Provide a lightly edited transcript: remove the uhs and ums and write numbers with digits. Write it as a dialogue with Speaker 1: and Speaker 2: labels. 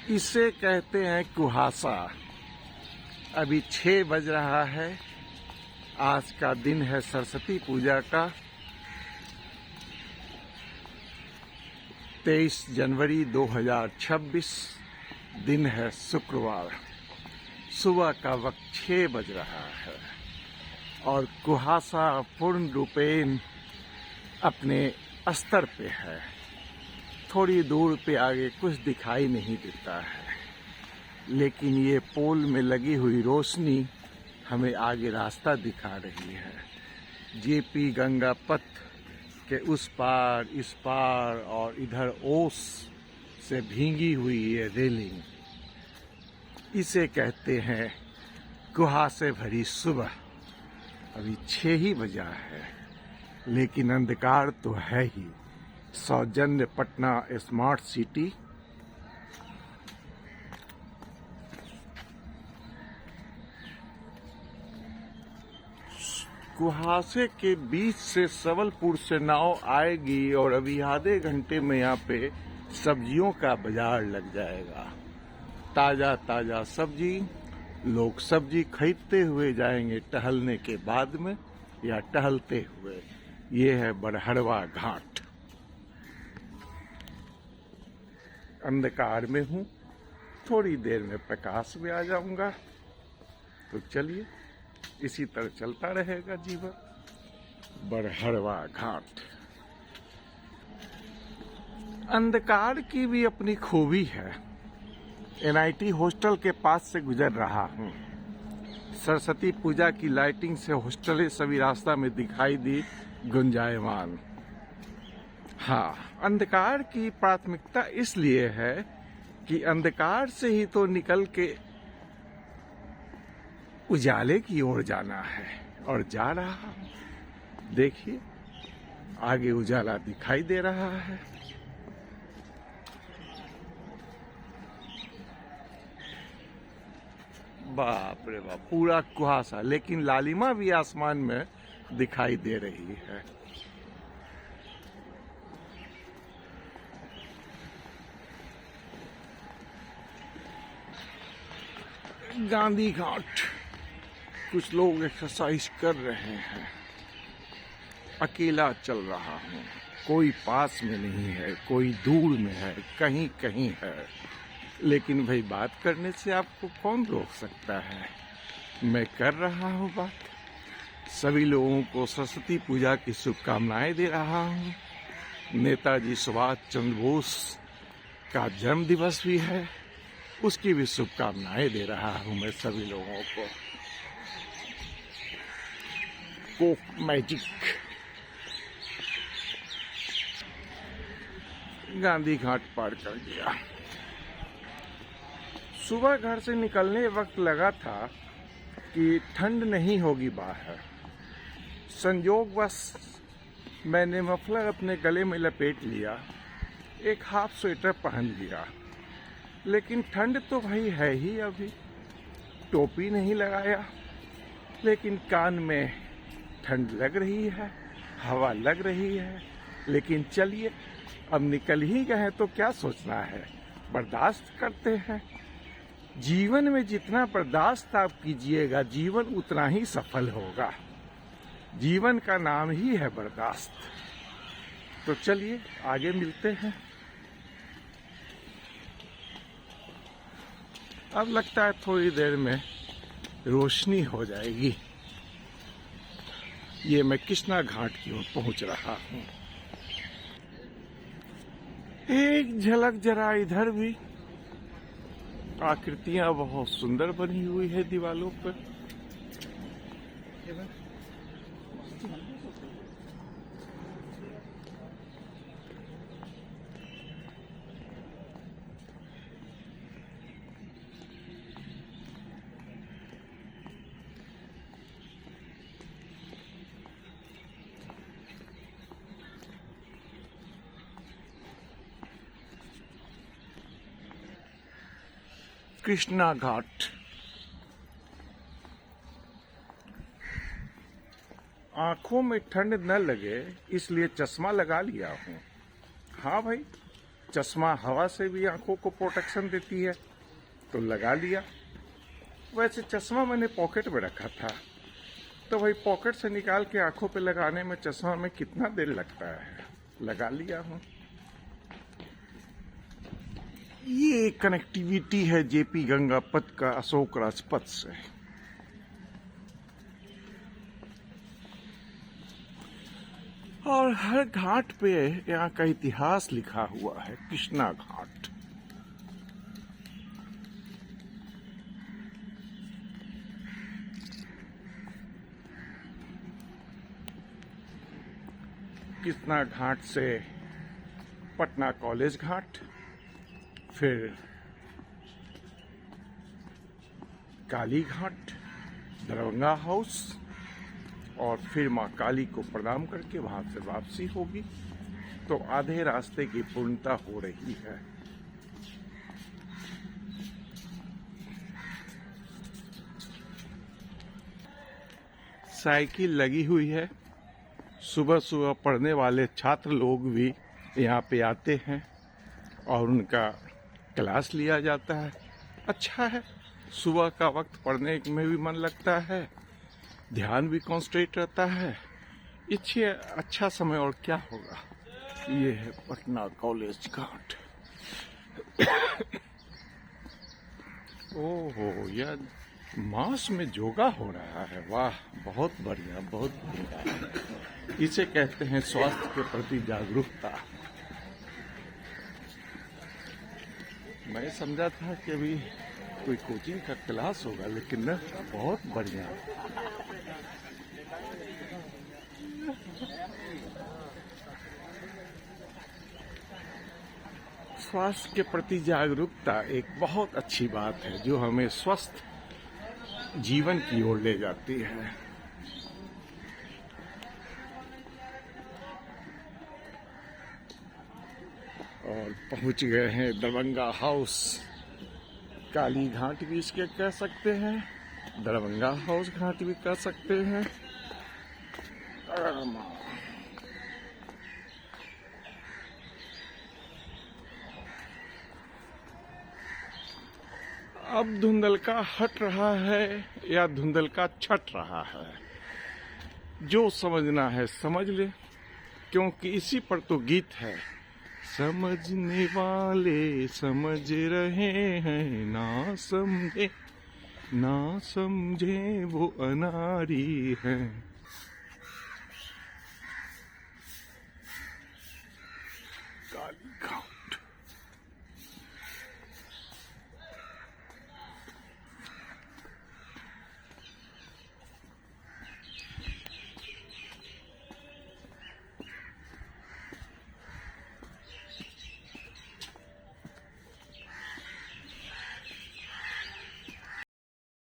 Speaker 1: इसे कहते हैं कुहासा। अभी 6 बज रहा है। आज का दिन है सरस्वती पूजा का 23 जनवरी 2026। दिन है शुक्रवार। सुबह का वक्त 6 बज रहा है और कुहासा पूर्ण रूपेण अपने स्तर पे है। थोड़ी दूर पे आगे कुछ दिखाई नहीं देता है, लेकिन ये पोल में लगी हुई रोशनी हमें आगे रास्ता दिखा रही है। जेपी गंगा पथ के उस पार, इस पार और इधर ओस से भींगी हुई ये रेलिंग, इसे कहते हैं कुहासे भरी सुबह। अभी 6 ही बजा है, लेकिन अंधकार तो है ही। सौजन्य पटना स्मार्ट सिटी। कुहासे के बीच से सबलपुर से नाव आएगी और अभी आधे घंटे में यहाँ पे सब्जियों का बाजार लग जाएगा। ताजा ताजा सब्जी, लोग सब्जी खरीदते हुए जाएंगे टहलने के बाद में या टहलते हुए। ये है बरहड़वा घाट। अंधकार में हूँ, थोड़ी देर में प्रकाश में आ जाऊंगा। तो चलिए, इसी तरह चलता रहेगा जीवन। बरहड़वा घाट। अंधकार की भी अपनी खूबी है। एनआईटी हॉस्टल के पास से गुजर रहा हूँ। सरस्वती पूजा की लाइटिंग से हॉस्टलें सभी रास्ता में दिखाई दी गुंजायमान। हाँ, अंधकार की प्राथमिकता इसलिए है कि अंधकार से ही तो निकल के उजाले की ओर जाना है, और जा रहा हूं। देखिए, आगे उजाला दिखाई दे रहा है। बाप रे बाप, पूरा कुहासा, लेकिन लालिमा भी आसमान में दिखाई दे रही है। गांधी घाट। कुछ लोग एक्सरसाइज कर रहे हैं। अकेला चल रहा हूँ, कोई पास में नहीं है, कोई दूर में है, कहीं कहीं है। लेकिन भाई, बात करने से आपको कौन रोक सकता है? मैं कर रहा हूँ बात। सभी लोगों को सरस्वती पूजा की शुभकामनाएं दे रहा हूँ। नेताजी सुभाष चंद्र बोस का जन्म दिवस भी है, उसकी भी शुभकामनाएं दे रहा हूं मैं सभी लोगों को। Coke magic. गांधी घाट पार कर दिया। सुबह घर से निकलने वक्त लगा था कि ठंड नहीं होगी बाहर। संयोगवश मैंने मफलर अपने गले में लपेट लिया, एक हाफ स्वेटर पहन लिया। लेकिन ठंड तो भाई है ही। अभी टोपी नहीं लगाया, लेकिन कान में ठंड लग रही है, हवा लग रही है। लेकिन चलिए, अब निकल ही गए तो क्या सोचना है, बर्दाश्त करते हैं। जीवन में जितना बर्दाश्त आप कीजिएगा, जीवन उतना ही सफल होगा। जीवन का नाम ही है बर्दाश्त। तो चलिए, आगे मिलते हैं। अब लगता है थोड़ी देर में रोशनी हो जाएगी। ये मैं कृष्णा घाट की ओर पहुंच रहा हूं। एक झलक जरा इधर भी। आकृतियां बहुत सुंदर बनी हुई है दीवालों पर। कृष्णा घाट। आंखों में ठंड न लगे इसलिए चश्मा लगा लिया हूँ। हाँ भाई, चश्मा हवा से भी आंखों को प्रोटेक्शन देती है, तो लगा लिया। वैसे चश्मा मैंने पॉकेट में रखा था, तो भाई पॉकेट से निकाल के आंखों पे लगाने में चश्मा में कितना देर लगता है, लगा लिया हूँ। ये कनेक्टिविटी है जेपी गंगा पथ का अशोक राजपथ से। और हर घाट पे यहाँ का इतिहास लिखा हुआ है। कृष्णा घाट, कृष्णा घाट से पटना कॉलेज घाट, फिर काली घाट, दरभंगा हाउस, और फिर माँ काली को प्रणाम करके वहां से वापसी होगी। तो आधे रास्ते की पूर्णता हो रही है। साइकिल लगी हुई है। सुबह सुबह पढ़ने वाले छात्र लोग भी यहाँ पे आते हैं और उनका क्लास लिया जाता है। अच्छा है, सुबह का वक्त पढ़ने में भी मन लगता है, ध्यान भी कॉन्सेंट्रेट रहता है। इससे अच्छा समय और क्या होगा। ये है पटना कॉलेज घाट। ओहो, यह मास में योगा हो रहा है। वाह, बहुत बढ़िया, बहुत बढ़िया। इसे कहते हैं स्वास्थ्य के प्रति जागरूकता। मैं समझा था कि अभी कोई कोचिंग का क्लास होगा, लेकिन न, बहुत बढ़िया। स्वास्थ्य के प्रति जागरूकता एक बहुत अच्छी बात है, जो हमें स्वस्थ जीवन की ओर ले जाती है। और पहुंच गए हैं दरभंगा हाउस। काली घाट भी इसके कह सकते हैं, दरभंगा हाउस घाट भी कह सकते हैं। अब धुंधलका हट रहा है या धुंधलका छट रहा है, जो समझना है समझ ले, क्योंकि इसी पर तो गीत है। समझने वाले समझ रहे हैं, ना समझे वो अनारी है।